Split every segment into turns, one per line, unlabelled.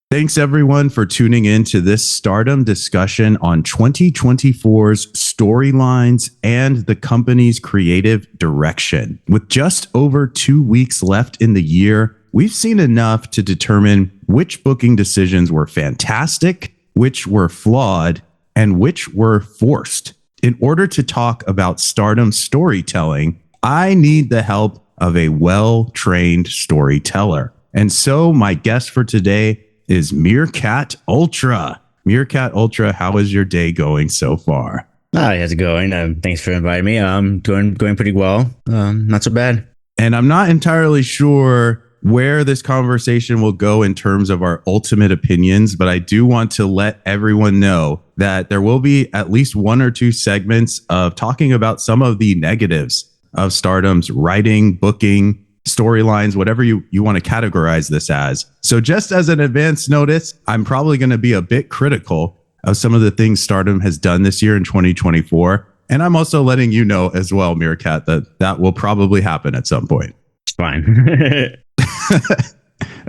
Thanks everyone for tuning in to this Stardom discussion on 2024's storylines and the company's creative direction. With just over 2 weeks left in the year, we've seen enough to determine which booking decisions were fantastic, which were flawed, and which were forced. In order to talk about Stardom storytelling, I need the help of a well-trained storyteller. And so my guest for today is Meerkat Ultra. Meerkat Ultra, how is your day going so far?
Hi, how's it going? Thanks for inviting me. Going pretty well. Not so bad.
And I'm not entirely sure where this conversation will go in terms of our ultimate opinions, but I do want to let everyone know that there will be at least 1 or 2 segments of talking about some of the negatives of Stardom's writing, booking, storylines, whatever you want to categorize this as. So just as an advance notice, I'm probably going to be a bit critical of some of the things Stardom has done this year in 2024. And I'm also letting you know as well, Meerkat, that will probably happen at some point.
It's fine.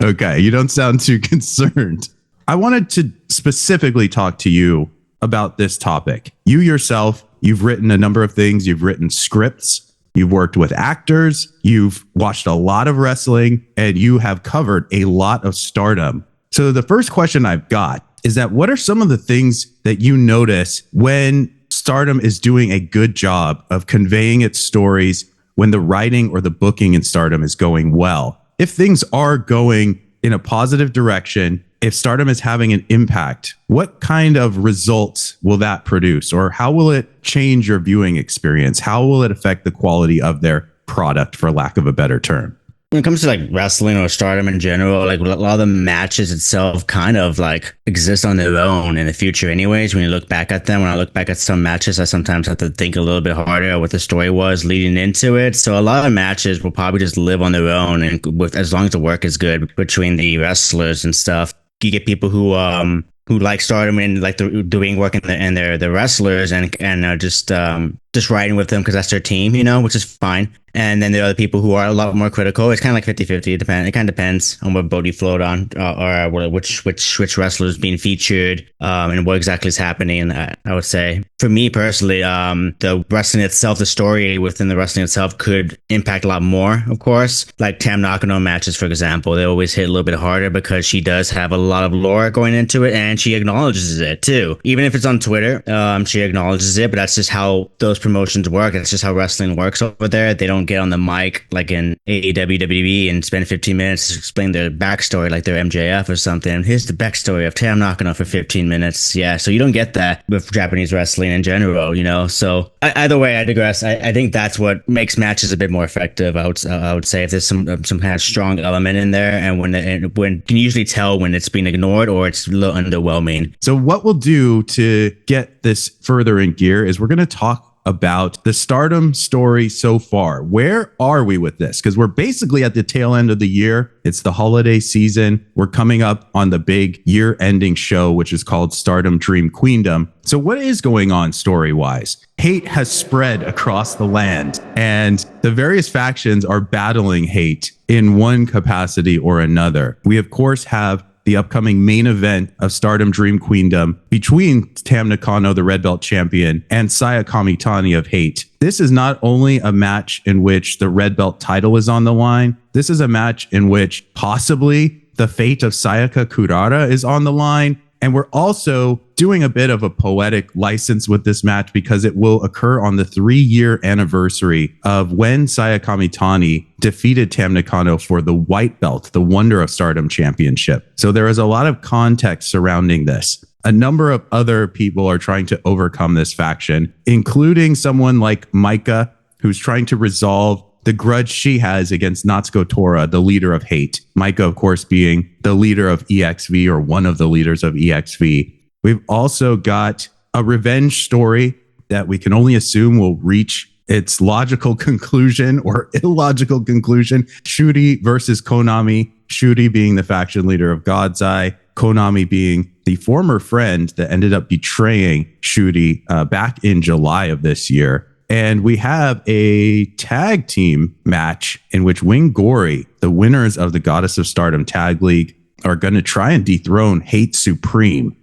Okay, you don't sound too concerned. I wanted to specifically talk to you about this topic. You yourself, you've written a number of things. You've written scripts. You've worked with actors, you've watched a lot of wrestling, and you have covered a lot of Stardom. So the first question I've got is that what are some of the things that you notice when Stardom is doing a good job of conveying its stories, when the writing or the booking in Stardom is going well? If things are going in a positive direction, if Stardom is having an impact, what kind of results will that produce? Or how will it change your viewing experience? How will it affect the quality of their product, for lack of a better term?
When it comes to like wrestling or Stardom in general, like a lot of the matches itself kind of like exist on their own in the future anyways. When you look back at them, when I look back at some matches, I sometimes have to think a little bit harder what the story was leading into it. So a lot of matches will probably just live on their own, and as long as the work is good between the wrestlers and stuff. You get people who like Stardom and like doing work in their wrestlers and just riding with them because that's their team, which is fine. And then there are other people who are a lot more critical. It's kind of like 50-50. It kind of depends on what boat you float on, or which wrestler is being featured, and what exactly is happening. I would say, for me personally, the wrestling itself, the story within the wrestling itself could impact a lot more, of course. Like Tam Nakano matches, for example, they always hit a little bit harder because she does have a lot of lore going into it, and she acknowledges it too. Even if it's on Twitter, she acknowledges it, but that's just how those promotions work. That's just how wrestling works over there. They don't get on the mic like in AEW, WWE and spend 15 minutes to explain their backstory like they're MJF or something. Here's the backstory of Tam Nakano for 15 minutes. Yeah, so you don't get that with Japanese wrestling in general, So either way, I digress. I think that's what makes matches a bit more effective. I would say if there's some kind of strong element in there, and when you can usually tell when it's being ignored or it's a little underwhelming.
So what we'll do to get this further in gear is we're going to talk about the Stardom story so far. Where are we with this? Because we're basically at the tail end of the year. It's the holiday season. We're coming up on the big year-ending show, which is called Stardom Dream Queendom. So what is going on story-wise? Hate has spread across the land, and the various factions are battling hate in one capacity or another. We, of course, have the upcoming main event of Stardom Dream Queendom between Tam Nakano, the Red Belt champion, and Saya Kamitani of H.A.T.E. This is not only a match in which the Red Belt title is on the line, this is a match in which possibly the fate of Sayaka Kurara is on the line. And we're also doing a bit of a poetic license with this match because it will occur on the 3-year anniversary of when Saya Kamitani defeated Tam Nakano for the White Belt, the Wonder of Stardom Championship. So there is a lot of context surrounding this. A number of other people are trying to overcome this faction, including someone like Maika, who's trying to resolve the grudge she has against Natsuko Tora, the leader of H.A.T.E. Maika, of course, being the leader of EXV, or one of the leaders of EXV. We've also got a revenge story that we can only assume will reach its logical conclusion or illogical conclusion. Shuri versus Konami. Shuri being the faction leader of God's Eye. Konami being the former friend that ended up betraying Shuri back in July of this year. And we have a tag team match in which Wing Gory, the winners of the Goddess of Stardom Tag League, are going to try and dethrone H.A.T.E Supreme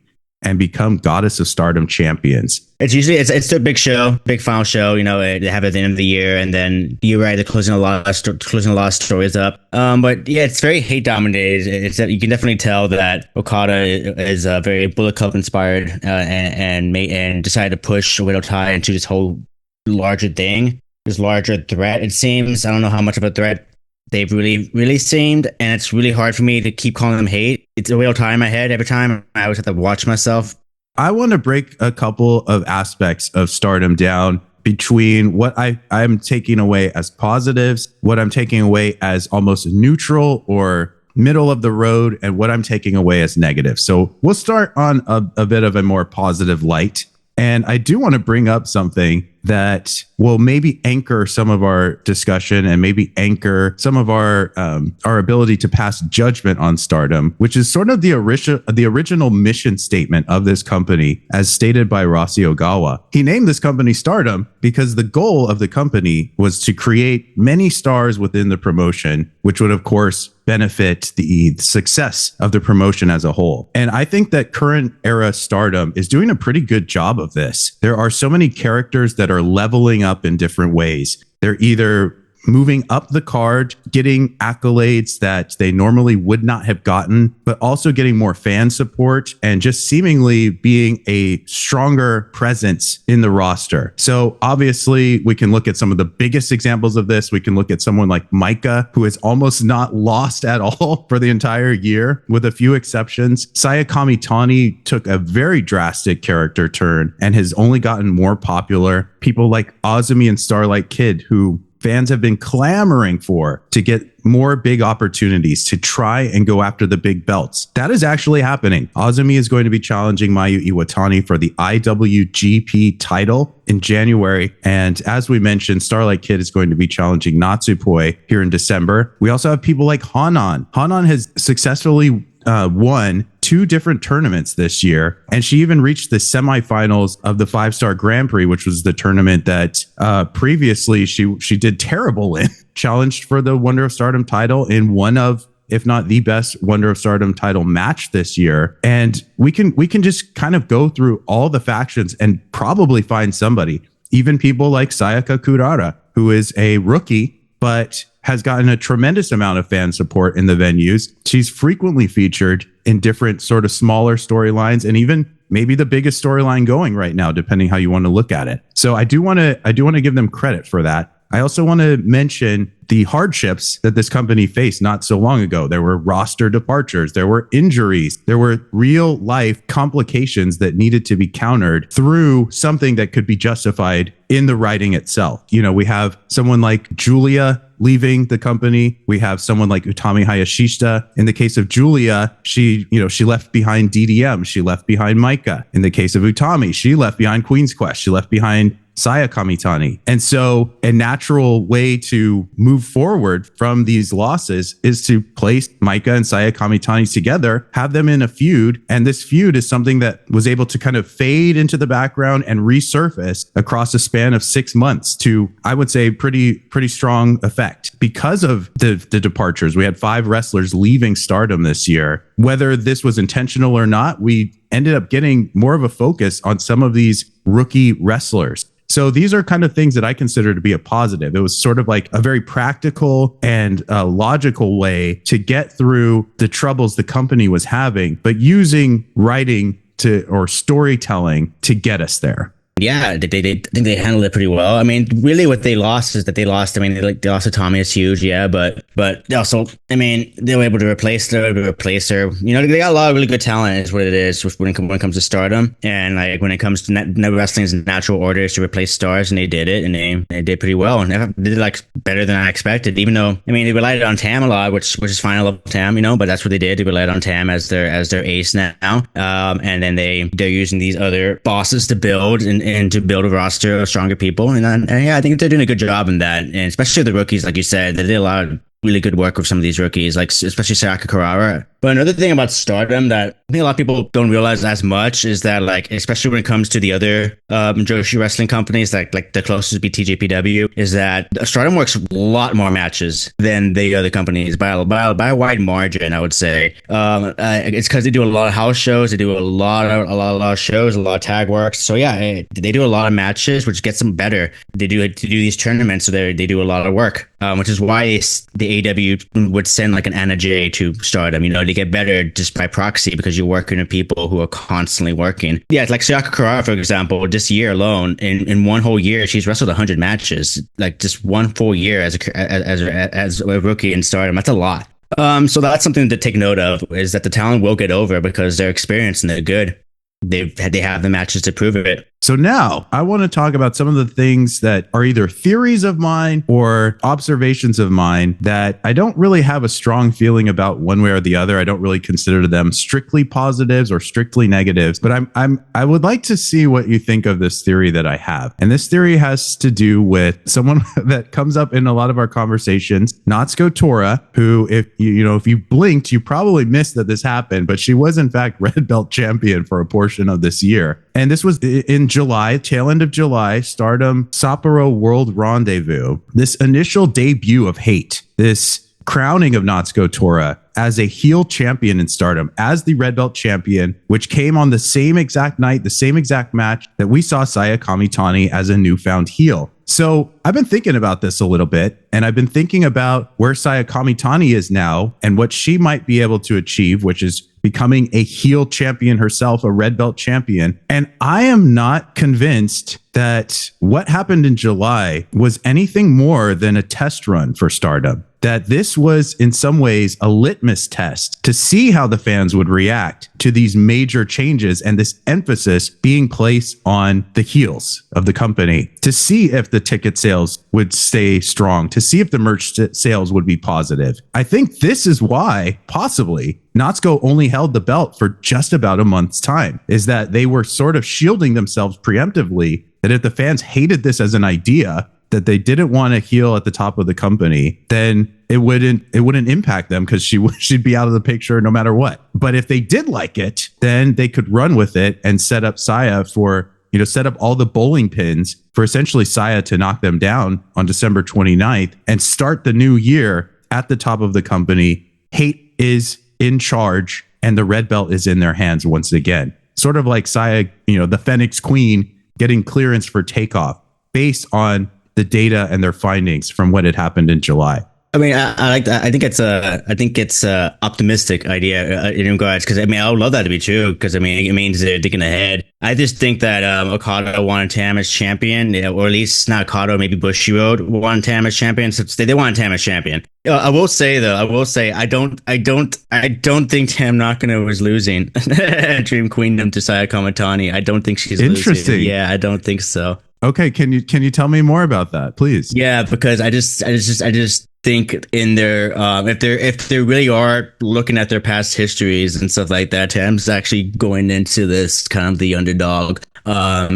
and become Goddess of Stardom champions.
It's usually it's a big show, big final show. They have it at the end of the year, and then you're right, they're closing a lot of stories up. But yeah, it's very hate dominated. It's that you can definitely tell that Okada is very Bullet Club inspired, and decided to push Widow Tai into this whole larger thing, this larger threat. It seems, I don't know how much of a threat they've really seemed, and it's really hard for me to keep calling them hate. It's a Widow Tai in my head every time. I always have to watch myself.
I want to break a couple of aspects of Stardom down between what I'm taking away as positives, what I'm taking away as almost neutral or middle of the road, and what I'm taking away as negative. So we'll start on a bit of a more positive light. And I do want to bring up something that will maybe anchor some of our discussion and maybe anchor some of our ability to pass judgment on Stardom, which is sort of the original mission statement of this company, as stated by Rossi Ogawa. He named this company Stardom because the goal of the company was to create many stars within the promotion, which would, of course, benefit the success of the promotion as a whole. And I think that current era Stardom is doing a pretty good job of this. There are so many characters that are leveling up in different ways. They're either moving up the card, getting accolades that they normally would not have gotten, but also getting more fan support and just seemingly being a stronger presence in the roster. So obviously we can look at some of the biggest examples of this. We can look at someone like Maika, who has almost not lost at all for the entire year, with a few exceptions. Saya Kamitani took a very drastic character turn and has only gotten more popular. People like Azumi and Starlight Kid, who fans have been clamoring for to get more big opportunities to try and go after the big belts. That is actually happening. Azumi is going to be challenging Mayu Iwatani for the IWGP title in January. And as we mentioned, Starlight Kid is going to be challenging Natsupoi here in December. We also have people like Hanan. Hanan has successfully won 2 different tournaments this year, and she even reached the semifinals of the 5-Star Grand Prix, which was the tournament that previously she did terrible in. Challenged for the Wonder of Stardom title in one of, if not the best, Wonder of Stardom title match this year. And we can just kind of go through all the factions and probably find somebody, even people like Sayaka Kurara, who is a rookie but has gotten a tremendous amount of fan support in the venues. She's frequently featured in different sort of smaller storylines, and even maybe the biggest storyline going right now, depending how you want to look at it. So I do want to give them credit for that. I also want to mention the hardships that this company faced not so long ago. There were roster departures, there were injuries, there were real life complications that needed to be countered through something that could be justified in the writing itself. We have someone like Julia leaving the company. We have someone like Utami Hayashishita. In the case of Julia, she left behind DDM. She left behind Maika. In the case of Utami, she left behind Queen's Quest. She left behind Saya Kamitani. And so a natural way to move forward from these losses is to place Maika and Saya Kamitani together, have them in a feud. And this feud is something that was able to kind of fade into the background and resurface across a span of 6 months to, I would say, pretty strong effect. Because of the departures, we had 5 wrestlers leaving Stardom this year. Whether this was intentional or not, we ended up getting more of a focus on some of these rookie wrestlers. So these are kind of things that I consider to be a positive. It was sort of like a very practical and logical way to get through the troubles the company was having, but using writing or storytelling to get us there.
Yeah, they think they handled it pretty well. I mean, really what they lost is that they lost. I mean, they lost Utami, it's huge, yeah, but also, I mean, they were able to replace her. They got a lot of really good talent is what it is when it comes to Stardom. And like when it comes to wrestling's natural orders to replace stars, and they did it, and they did pretty well, and they did like better than I expected, even though, I mean, they relied on Tam a lot, which is fine. I love Tam, but that's what they did. They relied on Tam as their ace now. And then they're using these other bosses to build and to build a roster of stronger people. And yeah, I think they're doing a good job in that. And especially the rookies, like you said, they did a lot of really good work with some of these rookies, like especially Sayaka Kurara. But another thing about Stardom that I think a lot of people don't realize as much is that, like, especially when it comes to the other Joshi wrestling companies, like the closest would be TJPW, is that Stardom works a lot more matches than the other companies by a wide margin, I would say. It's because they do a lot of house shows, they do a lot of shows, a lot of tag work. So yeah, they do a lot of matches, which gets them better. They do these tournaments, so they do a lot of work, which is why the AW would send like an Anna Jay to Stardom. You know, they get better just by proxy because you're working with people who are constantly working. Yeah, it's like Sayaka Kurara, for example. This year alone, in one whole year, she's wrestled 100 matches. Like just one full year as a rookie in Stardom. That's a lot. So that's something to take note of, is that the talent will get over because they're experienced and they're good. They have the matches to prove it.
So now I want to talk about some of the things that are either theories of mine or observations of mine that I don't really have a strong feeling about one way or the other. I don't really consider them strictly positives or strictly negatives, but I would like to see what you think of this theory that I have. And this theory has to do with someone that comes up in a lot of our conversations, Natsuko Tora, who if you blinked, you probably missed that this happened, but she was in fact red belt champion for a portion of this year. And this was in July, tail end of July, Stardom Sapporo World Rendezvous. This initial debut of H.A.T.E, this crowning of Natsuko Tora as a heel champion in Stardom, as the red belt champion, which came on the same exact night, the same exact match that we saw Saya Kamitani as a newfound heel. So I've been thinking about this a little bit, and I've been thinking about where Saya Kamitani is now and what she might be able to achieve, which is becoming a heel champion herself, a red belt champion. And I am not convinced that what happened in July was anything more than a test run for Stardom. That this was in some ways a litmus test to see how the fans would react to these major changes and this emphasis being placed on the heels of the company, to see if the ticket sales would stay strong, to see if the merch sales would be positive. I think this is why possibly Natsuko only held the belt for just about a month's time, is that they were sort of shielding themselves preemptively, that if the fans hated this as an idea, that they didn't want to heel at the top of the company, then it wouldn't impact them because she'd be out of the picture no matter what. But if they did like it, then they could run with it and set up Saya for, set up all the bowling pins for essentially Saya to knock them down on December 29th and start the new year at the top of the company. H.A.T.E is in charge and the red belt is in their hands once again. Sort of like Saya, the Phoenix Queen getting clearance for takeoff based on the data and their findings from what had happened in July.
I mean, I like that. I think it's a optimistic idea in regards, because I mean, I would love that to be true, because I mean, it means they're thinking ahead. I just think that Okada wanted Tam as champion, or at least not Okada, maybe Bushiroad wanted Tam as champion. So they wanted Tam as champion. I will say I don't think Tam Nakano was losing Dream Queendom to Saya Kamitani. I don't think she's
interesting.
Losing. Yeah, I don't think so.
Okay, can you tell me more about that, please?
Yeah, because I just think in their if they really are looking at their past histories and stuff like that, Tam's actually going into this kind of the underdog.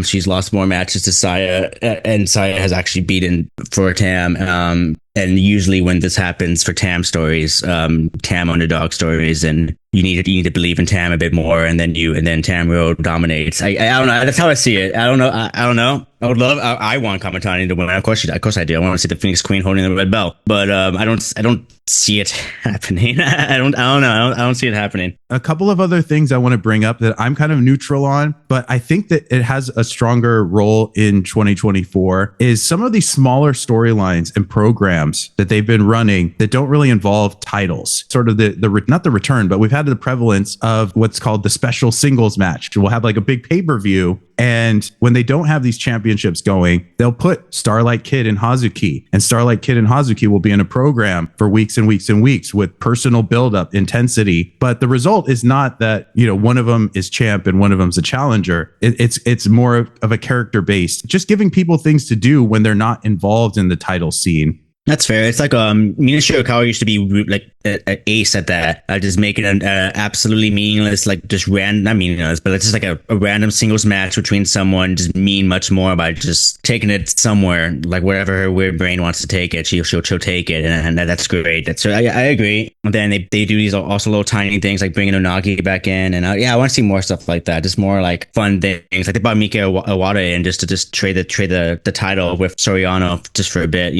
She's lost more matches to Saya, and Saya has actually beaten for Tam. And usually when this happens for Tam stories, Tam underdog stories, and you need to believe in Tam a bit more, and then Tam Road dominates. I don't know. That's how I see it. I don't know. I want Kamitani to win. Of course I do. I want to see the Phoenix Queen holding the red belt, but I don't see it happening. I don't know. I don't see it happening.
A couple of other things I want to bring up that I'm kind of neutral on, but I think that it has a stronger role in 2024 is some of these smaller storylines and programs that they've been running that don't really involve titles. Sort of the not the return, but we've had the prevalence of what's called the special singles match. We'll have like a big pay-per-view, and when they don't have these championships going, they'll put Starlight Kid and Hazuki, and Starlight Kid and Hazuki will be in a program for weeks and weeks and weeks with personal buildup, intensity. But the result is not that, one of them is champ and one of them's a challenger. It's more of a character based, just giving people things to do when they're not involved in the title scene.
That's fair. It's like Minashi Okawa used to be like an ace at that, just making an absolutely meaningless, like just random, not meaningless, but it's just like a random singles match between someone just mean much more by just taking it somewhere, like wherever her weird brain wants to take it, she'll take it, and that's great. That's I agree. And then they do these also little tiny things like bringing Unagi back in, and I want to see more stuff like that, just more like fun things. Like they brought Mika Iwata in just to trade the title with Soriano just for a bit,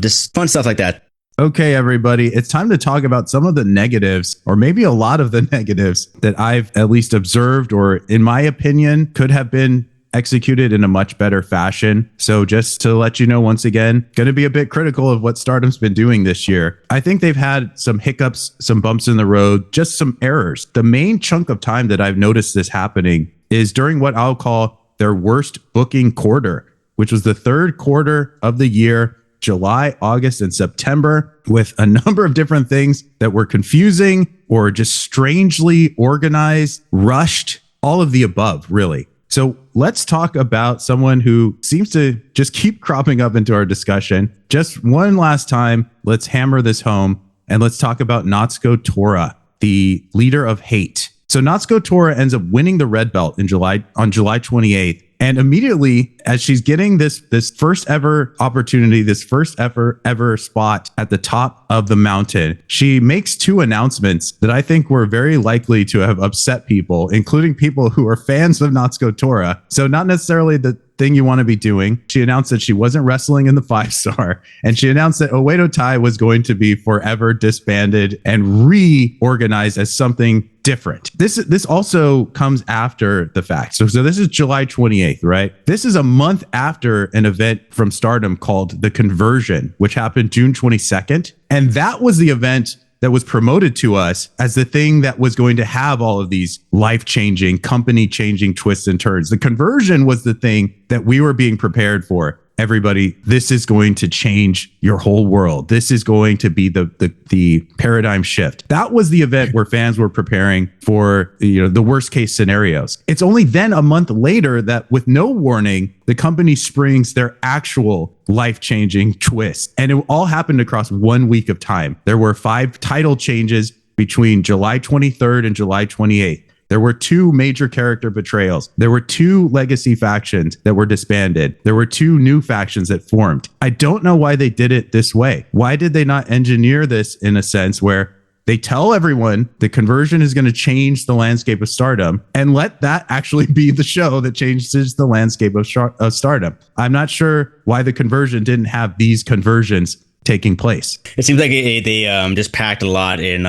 just fun stuff like that.
Okay, everybody, it's time to talk about some of the negatives, or maybe a lot of the negatives that I've at least observed, or in my opinion, could have been executed in a much better fashion. So just to let you know, once again, going to be a bit critical of what Stardom's been doing this year. I think they've had some hiccups, some bumps in the road, just some errors. The main chunk of time that I've noticed this happening is during what I'll call their worst booking quarter, which was the third quarter of the year, July, August, and September, with a number of different things that were confusing or just strangely organized, rushed, all of the above, really. So let's talk about someone who seems to just keep cropping up into our discussion. Just one last time, let's hammer this home, and let's talk about Natsuko Tora, the leader of H.A.T.E. So Natsuko Tora ends up winning the red belt on July 28th. And immediately, as she's getting this first ever opportunity, this first ever spot at the top of the mountain, she makes two announcements that I think were very likely to have upset people, including people who are fans of Natsuko Tora. So not necessarily the thing you want to be doing. She announced that she wasn't wrestling in the 5-star, and she announced that Oedo Tai was going to be forever disbanded and reorganized as something different. This also comes after the fact. So this is July 28th, right? This is a month after an event from Stardom called The Conversion, which happened June 22nd. And that was the event that was promoted to us as the thing that was going to have all of these life-changing, company-changing twists and turns. The Conversion was the thing that we were being prepared for. Everybody, this is going to change your whole world. This is going to be the paradigm shift. That was the event where fans were preparing for, the worst case scenarios. It's only then a month later that, with no warning, the company springs their actual life-changing twist. And it all happened across 1 week of time. There were 5 title changes between July 23rd and July 28th. There were 2 major character betrayals. There were 2 legacy factions that were disbanded. There were 2 new factions that formed. I don't know why they did it this way. Why did they not engineer this in a sense where they tell everyone the Conversion is going to change the landscape of Stardom, and let that actually be the show that changes the landscape of Stardom? I'm not sure why the Conversion didn't have these conversions taking place.
It seems like they just packed a lot in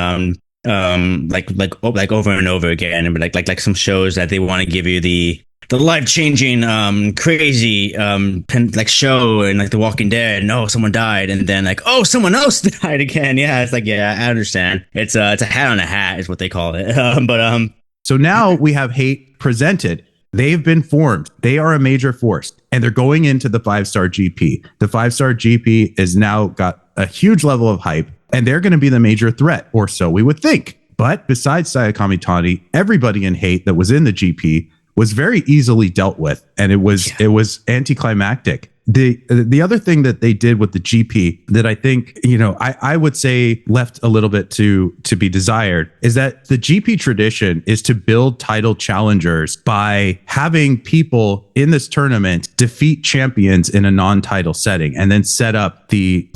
like over and over again, and like some shows that they want to give you the life-changing crazy like show, and like The Walking Dead, and someone died, and then like someone else died again. Yeah, it's like, yeah, I understand. It's a hat on a hat is what they call it.
So now we have H.A.T.E. presented. They've been formed. They are a major force, and they're going into the 5-star GP. The 5-star GP is now got a huge level of hype, and they're going to be the major threat, or so we would think. But besides Saya Kamitani, everybody in H.A.T.E. that was in the GP was very easily dealt with, and it was anticlimactic. The other thing that they did with the GP that I think, I would say left a little bit to be desired is that the GP tradition is to build title challengers by having people in this tournament defeat champions in a non-title setting, and then set up the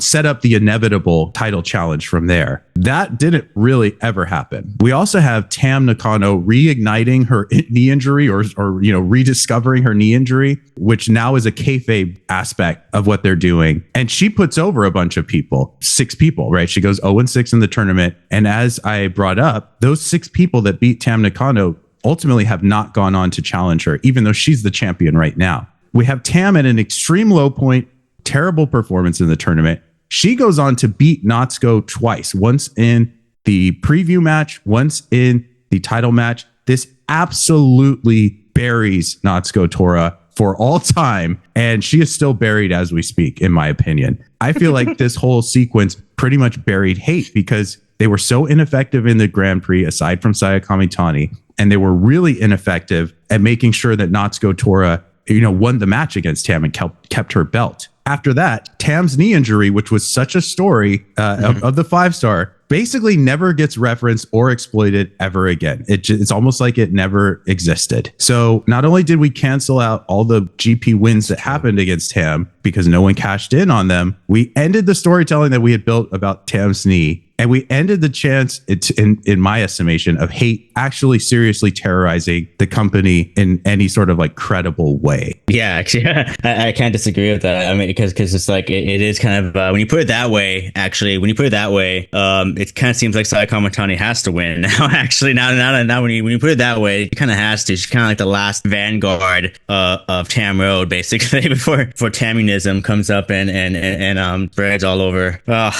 inevitable title challenge from there. That didn't really ever happen. We also have Tam Nakano reigniting her knee injury, or rediscovering her knee injury, which now is a kayfabe aspect of what they're doing. And she puts over a bunch of people, 6 people, right? She goes 0-6 in the tournament. And as I brought up, those 6 people that beat Tam Nakano ultimately have not gone on to challenge her, even though she's the champion right now. We have Tam at an extreme low point, terrible performance in the tournament. She goes on to beat Natsuko twice, once in the preview match, once in the title match. This absolutely buries Natsuko Tora for all time, and she is still buried as we speak, in my opinion. I feel like this whole sequence pretty much buried H.A.T.E. because they were so ineffective in the Grand Prix, aside from Saya Kamitani, and they were really ineffective at making sure that Natsuko Tora won the match against Tam and kept her belt. after that, Tam's knee injury, which was such a story of the 5-star, basically never gets referenced or exploited ever again. It's almost like it never existed. So not only did we cancel out all the GP wins that happened against Tam because no one cashed in on them, we ended the storytelling that we had built about Tam's knee. And we ended the chance, in my estimation, of H.A.T.E actually seriously terrorizing the company in any sort of like credible way.
Yeah, actually, I can't disagree with that. I mean, because it's like it is kind of when you put it that way. Actually, when you put it that way, it kind of seems like Saya Kamitani has to win now. Actually, now when you put it that way, it kind of has to. She's kind of like the last vanguard of Tam Road, basically, before Taminism comes up and spreads all over. Oh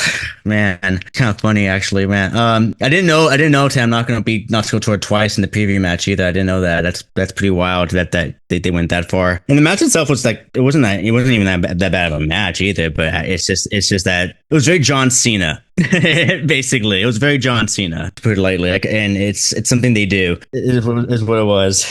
man, kind of funny actually, man. I didn't know Tam not going to beat Natsuko twice in the preview match either. I didn't know that. That's pretty wild that they went that far. And the match itself was like it wasn't even that bad of a match either. But it's just that it was very John Cena. Basically, it was very John Cena, to put it lightly. And it's something they do. Is what it was.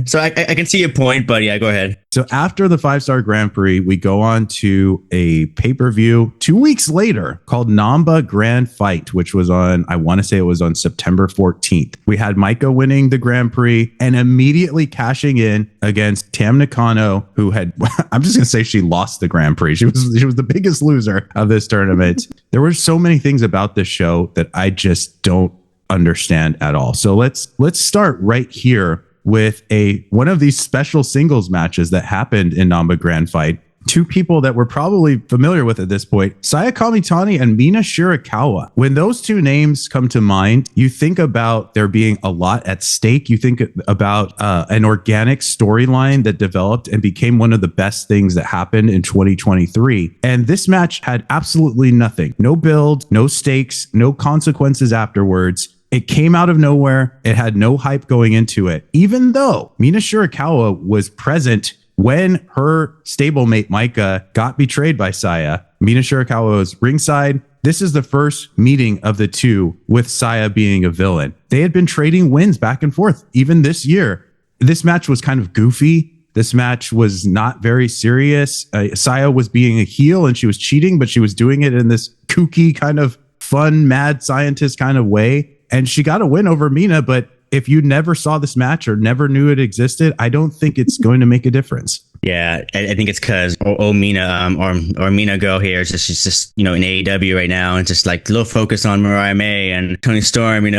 So I can see your point, but yeah, go ahead.
So after the 5-star Grand Prix, we go on to a pay-per-view 2 weeks later called Namba Grand Fight, which was on, I want to say it was on September 14th. We had Maika winning the Grand Prix and immediately cashing in against Tam Nakano, who had, I'm just going to say she lost the Grand Prix. She was the biggest loser of this tournament. There were so many things about this show that I just don't understand at all. So let's start right here with one of these special singles matches that happened in Namba Grand Fight. Two people that we're probably familiar with at this point, Saya Kamitani and Mina Shirakawa. When those two names come to mind, you think about there being a lot at stake. You think about an organic storyline that developed and became one of the best things that happened in 2023. And this match had absolutely nothing. No build, no stakes, no consequences afterwards. It came out of nowhere. It had no hype going into it, even though Mina Shirakawa was present when her stablemate Maika got betrayed by Saya. Mina Shirakawa was ringside. This is the first meeting of the two with Saya being a villain. They had been trading wins back and forth even this year. This match was kind of goofy. This match was not very serious. Saya was being a heel and she was cheating, but she was doing it in this kooky kind of fun, mad scientist kind of way. And she got a win over Mina, but if you never saw this match or never knew it existed, I don't think it's going to make a difference.
Yeah, I think it's because Mina or Mina girl here is she's just in AEW right now and just like a little focus on Mariah May and Toni Storm,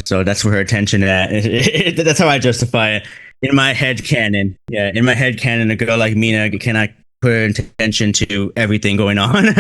so that's where her attention at. That's how I justify it in my head canon. Yeah, in my head canon, a girl like Mina cannot put her attention to everything going on.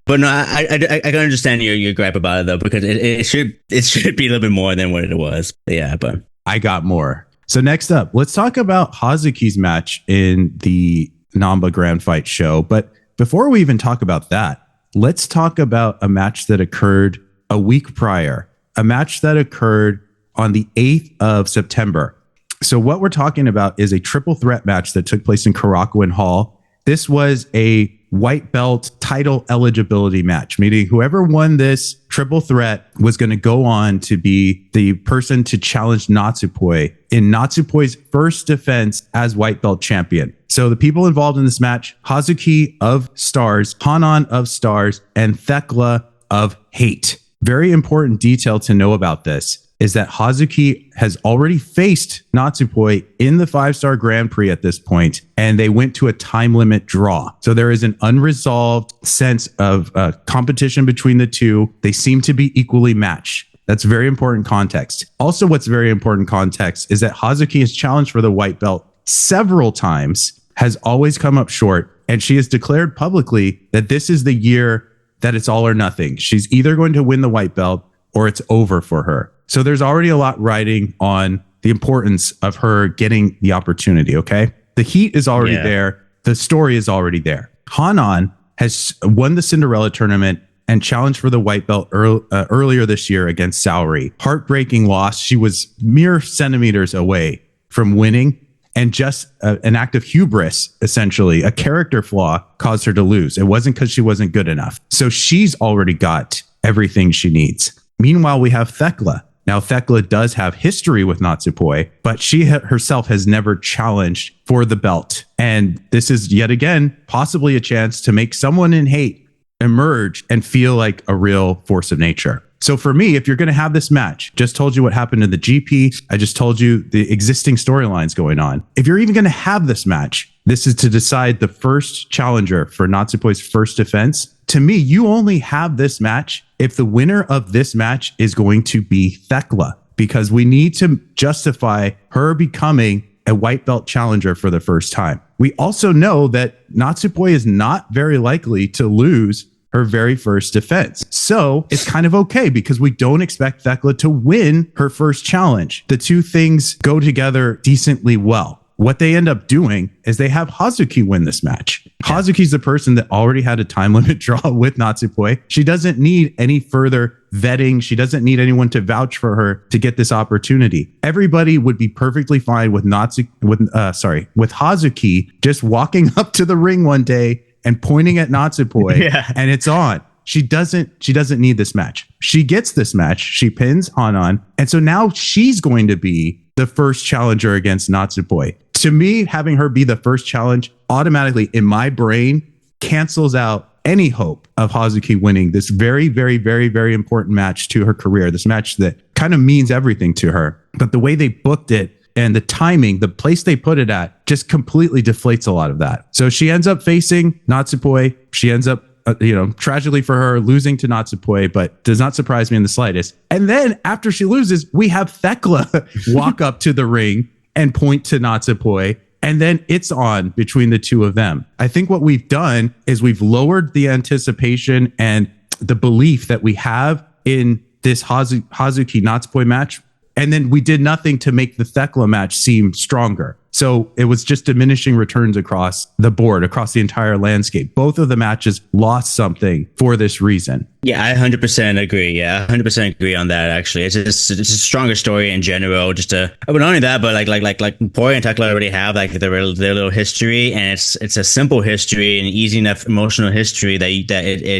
But no, I can understand your gripe about it though, because it should be a little bit more than what it was. But yeah, but
I got more. So next up, let's talk about Hazuki's match in the Namba Grand Fight show. But before we even talk about that, let's talk about a match that occurred a week prior, a match that occurred on the 8th of September. So what we're talking about is a triple threat match that took place in Korakuen Hall. This was a white belt title eligibility match, meaning whoever won this triple threat was going to go on to be the person to challenge Natsupoi in Natsupoi's first defense as white belt champion. So the people involved in this match, Hazuki of Stars, Hanan of Stars, and Thekla of H.A.T.E. Very important detail to know about this is that Hazuki has already faced Natsupoi in the 5-star Grand Prix at this point, and they went to a time limit draw. So there is an unresolved sense of competition between the two. They seem to be equally matched. That's very important context. Also, what's very important context is that Hazuki has challenged for the white belt several times, has always come up short, and she has declared publicly that this is the year that it's all or nothing. She's either going to win the white belt or it's over for her. So there's already a lot riding on the importance of her getting the opportunity, okay? The heat is already there. The story is already there. Hanan has won the Cinderella tournament and challenged for the white belt earlier this year against Saori. Heartbreaking loss. She was mere centimeters away from winning, and just an act of hubris, essentially, a character flaw, caused her to lose. It wasn't because she wasn't good enough. So she's already got everything she needs. Meanwhile, we have Thekla. Now, Thekla does have history with Natsupoi, but she herself has never challenged for the belt. And this is yet again possibly a chance to make someone in H.A.T.E emerge and feel like a real force of nature. So for me, if you're going to have this match, just told you what happened in the GP. I just told you the existing storylines going on. If you're even going to have this match, this is to decide the first challenger for Natsupoi's first defense. To me, you only have this match if the winner of this match is going to be Thekla, because we need to justify her becoming a white belt challenger for the first time. We also know that Natsupoi is not very likely to lose her very first defense. So it's kind of okay because we don't expect Thekla to win her first challenge. The two things go together decently well. What they end up doing is they have Hazuki win this match. Hazuki's the person that already had a time limit draw with Natsupoi. She doesn't need any further vetting. She doesn't need anyone to vouch for her to get this opportunity. Everybody would be perfectly fine with Hazuki just walking up to the ring one day and pointing at Natsupoi and it's on. She doesn't need this match. She gets this match. She pins Hanan. And so now she's going to be the first challenger against Natsupoi. To me, having her be the first challenge automatically in my brain cancels out any hope of Hazuki winning this very, very, very, very important match to her career. This match that kind of means everything to her. But the way they booked it and the timing, the place they put it at just completely deflates a lot of that. So she ends up facing Natsupoi. She ends up, tragically for her, losing to Natsupoi, but does not surprise me in the slightest. And then after she loses, we have Thekla walk up to the ring and point to Natsupoi. And then it's on between the two of them. I think what we've done is we've lowered the anticipation and the belief that we have in this Hazuki Natsupoi match. And then we did nothing to make the Thekla match seem stronger. So it was just diminishing returns across the board, across the entire landscape. Both of the matches lost something for this reason.
Yeah, I 100% agree. Yeah, 100% agree on that. Actually, it's a stronger story in general. But not only that, but like Poi and Thekla already have like their little history, and it's a simple history and easy enough emotional history that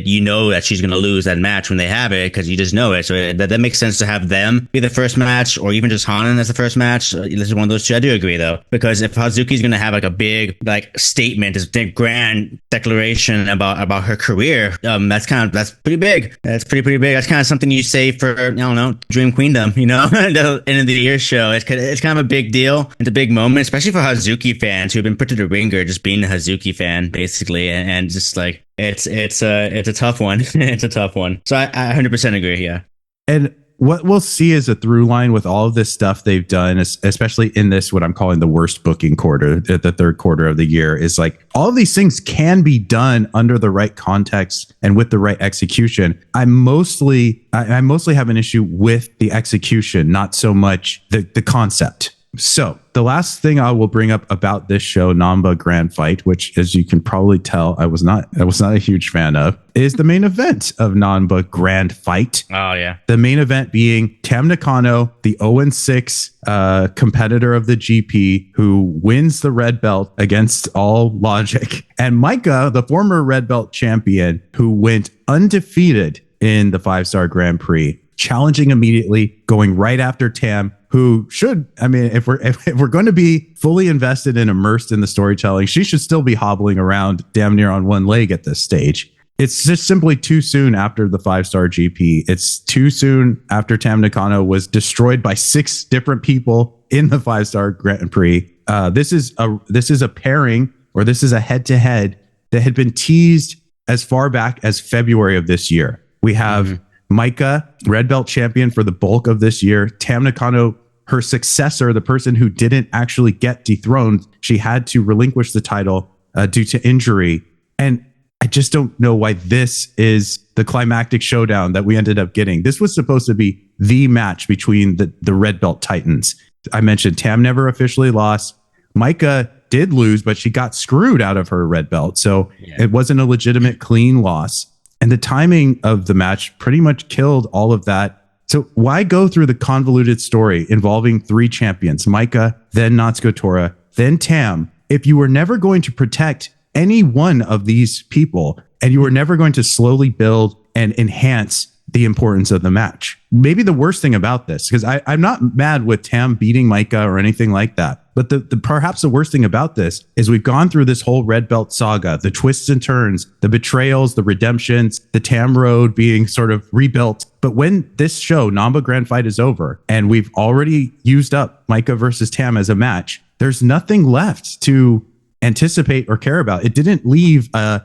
you know that she's gonna lose that match when they have it because you just know it. So that makes sense to have them be the first match, or even just Hanan as the first match. This is one of those two. I do agree though, because if Hazuki's gonna have like a big statement, this big grand declaration about her career, that's pretty big. That's pretty big. That's kind of something you say for, I don't know, Dream Queendom, the end of the year show. It's kind of a big deal. It's a big moment, especially for Hazuki fans who have been put to the ringer just being a Hazuki fan, basically. And just like, it's a tough one. It's a tough one. So I 100% agree, yeah.
And what we'll see is a through line with all of this stuff they've done, especially in this, what I'm calling the worst booking quarter, the third quarter of the year, is like all of these things can be done under the right context and with the right execution. I mostly have an issue with the execution, not so much the concept. So the last thing I will bring up about this show, Namba Grand Fight, which, as you can probably tell, I was not a huge fan of, is the main event of Namba Grand Fight.
Oh yeah.
The main event being Tam Nakano, the 0-6 competitor of the GP, who wins the red belt against all logic, and Maika, the former red belt champion, who went undefeated in the 5-star Grand Prix, challenging immediately, going right after Tam, who should, if we're going to be fully invested and immersed in the storytelling, she should still be hobbling around damn near on one leg at this stage. It's just simply too soon after the 5-star GP. It's too soon after Tam Nakano was destroyed by 6 different people in the 5-star Grand Prix. This is a pairing, or this is a head-to-head that had been teased as far back as February of this year. We have Maika, red belt champion for the bulk of this year. Tam Nakano, her successor, the person who didn't actually get dethroned. She had to relinquish the title due to injury. And I just don't know why this is the climactic showdown that we ended up getting. This was supposed to be the match between the red belt titans. I mentioned Tam never officially lost. Maika did lose, but she got screwed out of her red belt. So it wasn't a legitimate clean loss. And the timing of the match pretty much killed all of that. So why go through the convoluted story involving 3 champions, Maika, then Natsuko, Tora, then Tam, if you were never going to protect any one of these people and you were never going to slowly build and enhance the importance of the match. Maybe the worst thing about this, because I'm not mad with Tam beating Maika or anything like that, but the perhaps the worst thing about this is we've gone through this whole red belt saga, the twists and turns, the betrayals, the redemptions, the Tam road being sort of rebuilt. But when this show, Namba Grand Fight, is over and we've already used up Maika versus Tam as a match, there's nothing left to anticipate or care about. It didn't leave a ...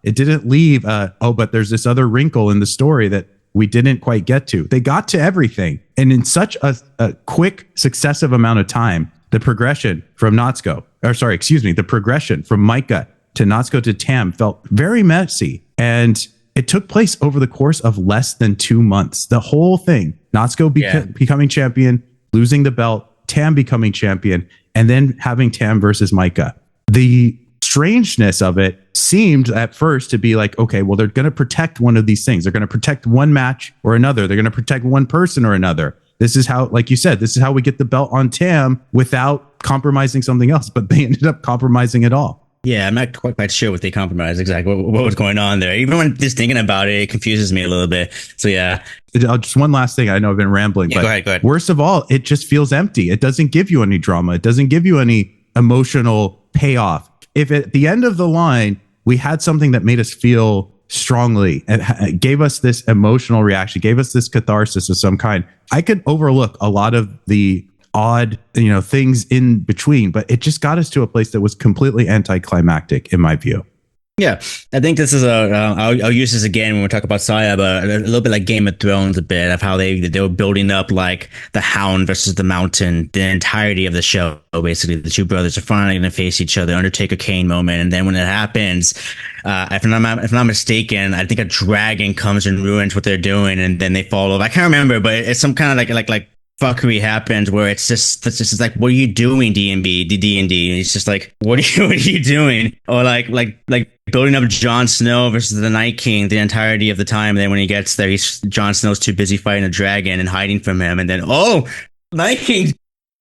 It didn't leave but there's this other wrinkle in the story that we didn't quite get to. They got to everything. And in such a quick, successive amount of time, the progression from the progression from Maika to Natsuko to Tam felt very messy. And it took place over the course of less than 2 months. The whole thing, Natsuko becoming champion, losing the belt, Tam becoming champion, and then having Tam versus Maika. The strangeness of it seemed at first to be like, okay, well, they're going to protect one of these things. They're going to protect one match or another. They're going to protect one person or another. This is how, like you said, this is how we get the belt on Tam without compromising something else. But they ended up compromising it all.
Yeah, I'm not quite sure what they compromised exactly. What was going on there? Even when just thinking about it, it confuses me a little bit. So yeah.
Just one last thing. I know I've been rambling, but
go ahead.
Worst of all, it just feels empty. It doesn't give you any drama. It doesn't give you any emotional payoff. If at the end of the line, we had something that made us feel strongly and gave us this emotional reaction, gave us this catharsis of some kind, I could overlook a lot of the odd, things in between, but it just got us to a place that was completely anticlimactic in my view.
Yeah, I think this is I'll use this again when we talk about Saya, but a little bit like Game of Thrones, a bit of how they were building up like the Hound versus the Mountain, the entirety of the show. Basically, the two brothers are finally going to face each other, Undertaker Kane moment, and then when it happens, if I'm not mistaken, I think a dragon comes and ruins what they're doing, and then they fall over. I can't remember, but it's some kind of like fuckery happens where it's just like, what are you doing, D&D? It's just like, what are you doing? Or like building up Jon Snow versus the Night King the entirety of the time. And then when he gets there, Jon Snow's too busy fighting a dragon and hiding from him. And then, Night King.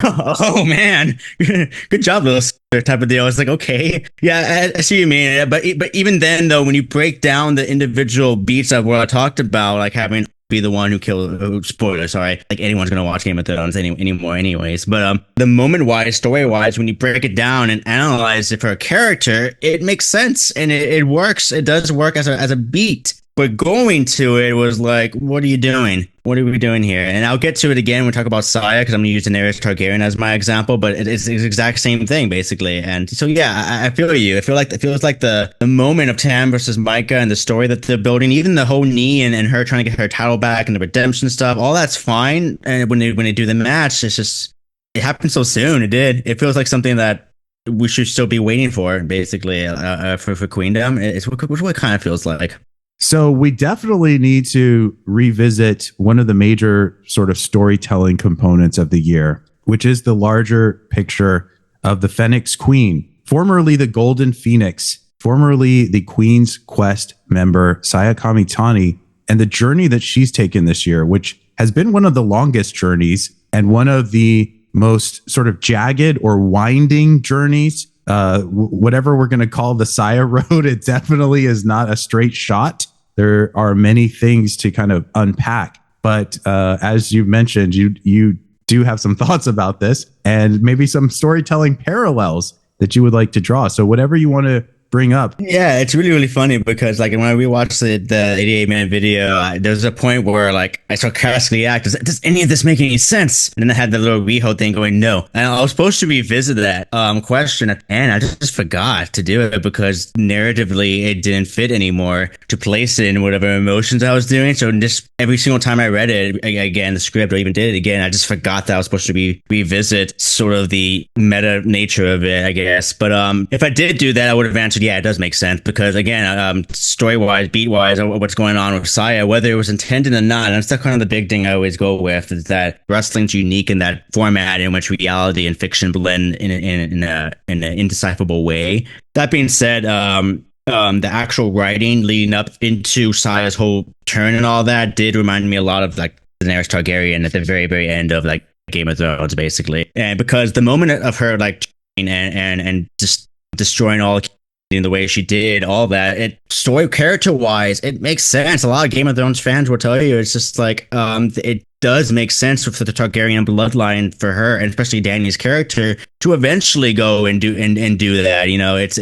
Oh man, good job, little type of deal. It's like, okay, yeah, I see what you mean. But even then, though, when you break down the individual beats of what I talked about, like having be the one who killed, spoiler, sorry, like anyone's gonna watch Game of Thrones anymore anyways, but the moment wise, story wise, when you break it down and analyze it for a character, it makes sense and it works. It does work as a beat, but going to it was like, what are you doing? What are we doing here? And I'll get to it again when we talk about Saya, because I'm going to use Daenerys Targaryen as my example, but it's the exact same thing, basically. And so, yeah, I feel you. It feels like the moment of Tam versus Maika and the story that they're building, even the whole knee and her trying to get her title back and the redemption stuff, all that's fine. And when they do the match, it's just, it happened so soon. It did. It feels like something that we should still be waiting for, basically, for Queendom. It's what it kind of feels like.
So we definitely need to revisit one of the major sort of storytelling components of the year, which is the larger picture of the Phoenix Queen, formerly the Golden Phoenix, formerly the Queen's Quest member, Saya Kamitani, and the journey that she's taken this year, which has been one of the longest journeys and one of the most sort of jagged or winding journeys. Whatever we're going to call the Saya road, it definitely is not a straight shot. There are many things to kind of unpack, but as you mentioned, you do have some thoughts about this and maybe some storytelling parallels that you would like to draw. So whatever you want to bring up.
Yeah, it's really, really funny because like when I rewatched the 88-minute video, there's a point where like I sarcastically asked, does any of this make any sense? And then I had the little Riho thing going, no. And I was supposed to revisit that question at the end. I just forgot to do it because narratively it didn't fit anymore to place it in whatever emotions I was doing. So just every single time I read it again, the script, or even did it again, I just forgot that I was supposed to revisit sort of the meta nature of it, I guess. But if I did do that, I would have answered, yeah, it does make sense because again, story-wise, beat-wise, what's going on with Saya, whether it was intended or not, and that's kind of the big thing I always go with, is that wrestling's unique in that format in which reality and fiction blend in an indecipherable way. That being said, the actual writing leading up into Saya's whole turn and all that did remind me a lot of like Daenerys Targaryen at the very, very end of like Game of Thrones, basically. And because the moment of her like and just destroying all in the way she did, all that. It story character wise, it makes sense. A lot of Game of Thrones fans will tell you it's just like it does make sense for the Targaryen bloodline for her, and especially Dany's character, to eventually go and do that. You know, it's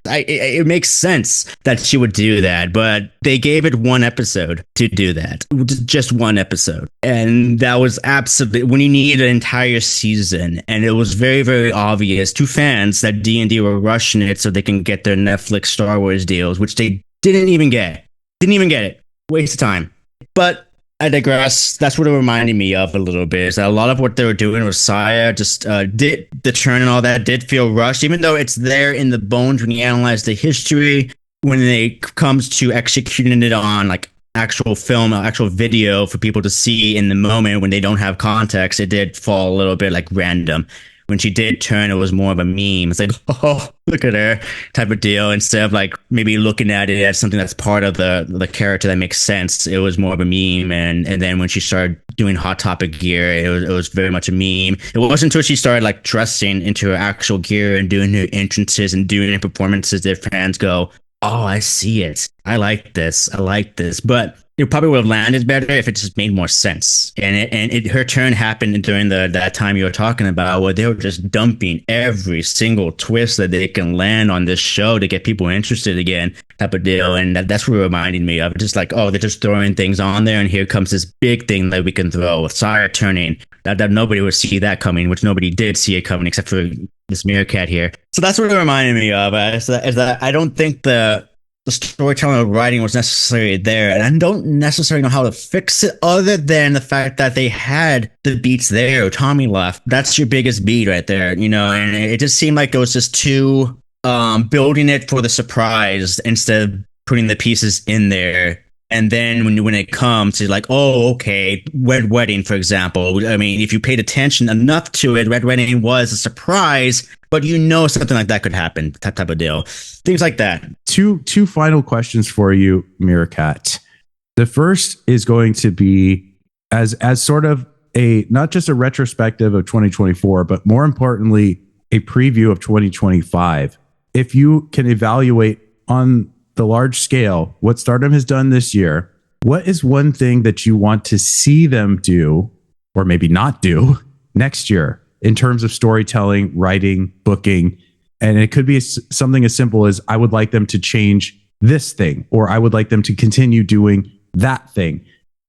it makes sense that she would do that, but they gave it one episode to do that. Just one episode. And that was absolutely when you need an entire season. And it was very, very obvious to fans that D&D were rushing it so they can get their Netflix Star Wars deals, which they didn't even get. Didn't even get it. Waste of time. But I digress. That's what it reminded me of a little bit. Is that a lot of what they were doing with Saya just did the turn and all that did feel rushed, even though it's there in the bones when you analyze the history. When it comes to executing it on like actual film, actual video for people to see in the moment when they don't have context, it did fall a little bit like random. When she did turn, it was more of a meme. It's like, oh, look at her type of deal. Instead of like maybe looking at it as something that's part of the character that makes sense, it was more of a meme. And then when she started doing Hot Topic gear, it was very much a meme. It wasn't until she started like dressing into her actual gear and doing her entrances and doing her performances that fans go, oh, I see it. I like this. But it probably would have landed better if it just made more sense. And her turn happened during that time you were talking about, where they were just dumping every single twist that they can land on this show to get people interested again, type of deal. And that's what it reminded me of. Just like, oh, they're just throwing things on there, and here comes this big thing that we can throw with Saya turning. That nobody would see that coming, which nobody did see it coming except for this Meerkat here. So that's what it reminded me of. Is that I don't think the storytelling or writing was necessarily there, and I don't necessarily know how to fix it other than the fact that they had the beats there. Utami left. That's your biggest beat right there, you know, and it just seemed like it was just too building it for the surprise instead of putting the pieces in there. And then when it comes to like, oh, okay, Red Wedding, for example. I mean, if you paid attention enough to it, Red Wedding was a surprise, but you know something like that could happen, that type of deal. Things like that.
Two final questions for you, Meerkat. The first is going to be as sort of a not just a retrospective of 2024, but more importantly, a preview of 2025. If you can evaluate on the large scale what Stardom has done this year, what is one thing that you want to see them do, or maybe not do, next year in terms of storytelling, writing, booking? And it could be something as simple as, I would like them to change this thing, or I would like them to continue doing that thing,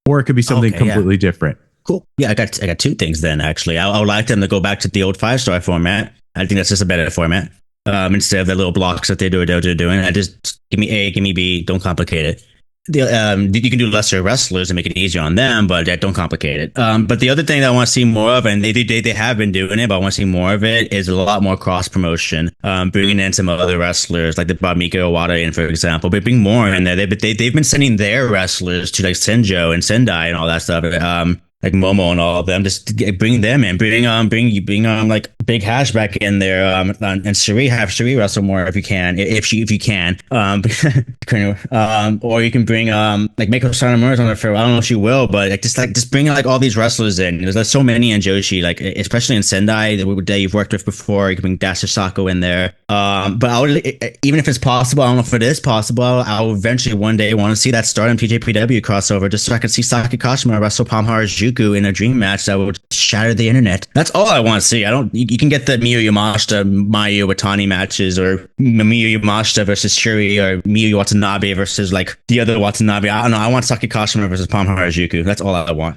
or it could be something completely different.
Cool. Yeah, I got two things then, actually. I would like them to go back to the old 5-star format. I think that's just a better format. Instead of the little blocks that they're doing. I just give me A, give me B, don't complicate it. You can do lesser wrestlers and make it easier on them, but don't complicate it. But the other thing that I want to see more of, and they have been doing it, but I want to see more of it, is a lot more cross promotion. Bringing in some other wrestlers, like they brought Mika Iwata in, for example, but bring more in there. They've been sending their wrestlers to like Senjo and Sendai and all that stuff. Like Momo and all of them, just bring them in, bring like Big Hash back in there, and have Cherie wrestle more if you can, if you can, or you can bring like Meiko Sanomura's on the fair. I don't know if she will, but just bring like all these wrestlers in. There's so many in Joshi, like especially in Sendai that you've worked with before. You can bring Dash Sako in there, but I would, even if it's possible, I don't know if it is possible, I'll eventually one day want to see that Stardom TJPW crossover, just so I can see Saki Kashima wrestle Palm Harajuku in a dream match that would shatter the internet. That's all I want to see. You can get the Miyu Yamashita Mayu Watani matches, or Miyu Yamashita versus Shuri, or Miyu Watanabe versus like the other Watanabe. I don't know. I want Saki Kashima versus Palm Harajuku. That's all I want.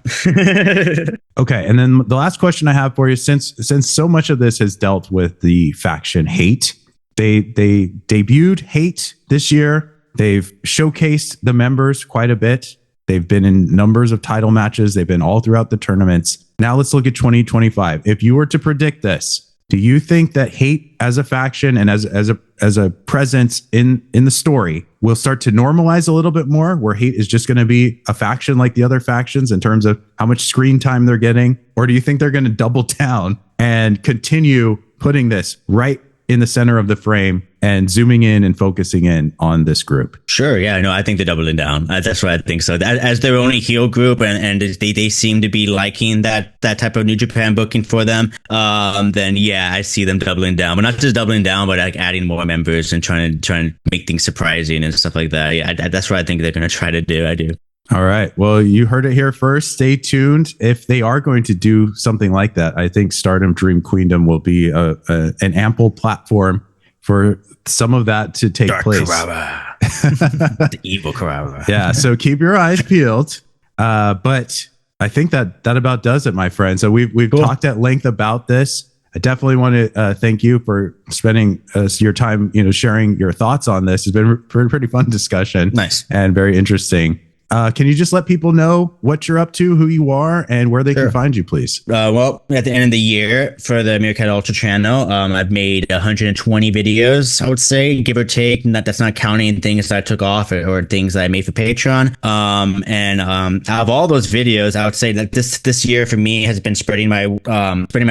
Okay, and then the last question I have for you, since so much of this has dealt with the faction H.A.T.E, they debuted H.A.T.E this year. They've showcased the members quite a bit. They've been in numbers of title matches. They've been all throughout the tournaments. Now let's look at 2025. If you were to predict this, do you think that H.A.T.E as a faction and as a presence in the story will start to normalize a little bit more, where H.A.T.E is just going to be a faction like the other factions in terms of how much screen time they're getting? Or do you think they're going to double down and continue putting this right in the center of the frame and zooming in and focusing in on this group.
Sure. Yeah. No, I think they're doubling down. That's what I think. So as their only heel group, and they seem to be liking that type of New Japan booking for them. Then yeah, I see them doubling down, but not just doubling down, but like adding more members and trying to make things surprising and stuff like that. Yeah, that's what I think they're going to try to do. I do.
All right. Well, you heard it here first. Stay tuned. If they are going to do something like that, I think Stardom Dream Queendom will be an ample platform for some of that to take place.
The evil Kurara.
Yeah. So keep your eyes peeled. But I think that about does it, my friend. So we've talked at length about this. I definitely want to thank you for spending your time, sharing your thoughts on this. It's been a pretty fun discussion.
Nice.
And very interesting. Can you just let people know what you're up to, who you are, and where they can find you, please?
Well, at the end of the year for the Meerkat Ultra channel, I've made 120 videos, I would say, give or take. That's not counting things that I took off or things that I made for Patreon. And out of all those videos, I would say that this year for me has been spreading my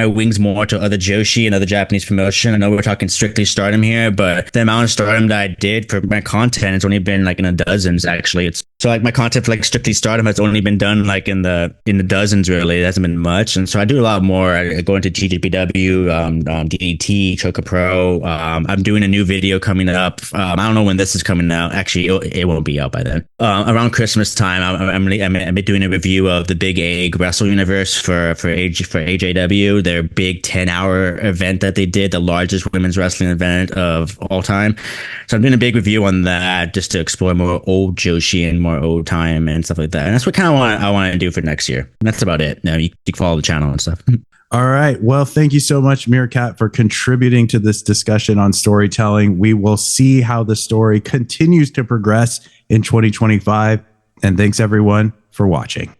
wings more to other Joshi and other Japanese promotion. I know we're talking strictly Stardom here, but the amount of Stardom that I did for my content has only been like in the dozens, actually. So like my content for like strictly Stardom has only been done like in the dozens, really. It hasn't been much. And so I do a lot more. I go into TJPW, DDT, Choka Pro. I'm doing a new video coming up. I don't know when this is coming out. Actually, it won't be out by then. Around Christmas time, I'm doing a review of the Big Egg Wrestle Universe for AJW, their big 10-hour event that they did, the largest women's wrestling event of all time. So I'm doing a big review on that just to explore more old Joshi and more old time and stuff like that. And that's what kind of I want to do for next year. And that's about it. Now you can follow the channel and stuff.
All right. Well, thank you so much, Meerkat, for contributing to this discussion on storytelling. We will see how the story continues to progress in 2025. And thanks, everyone, for watching.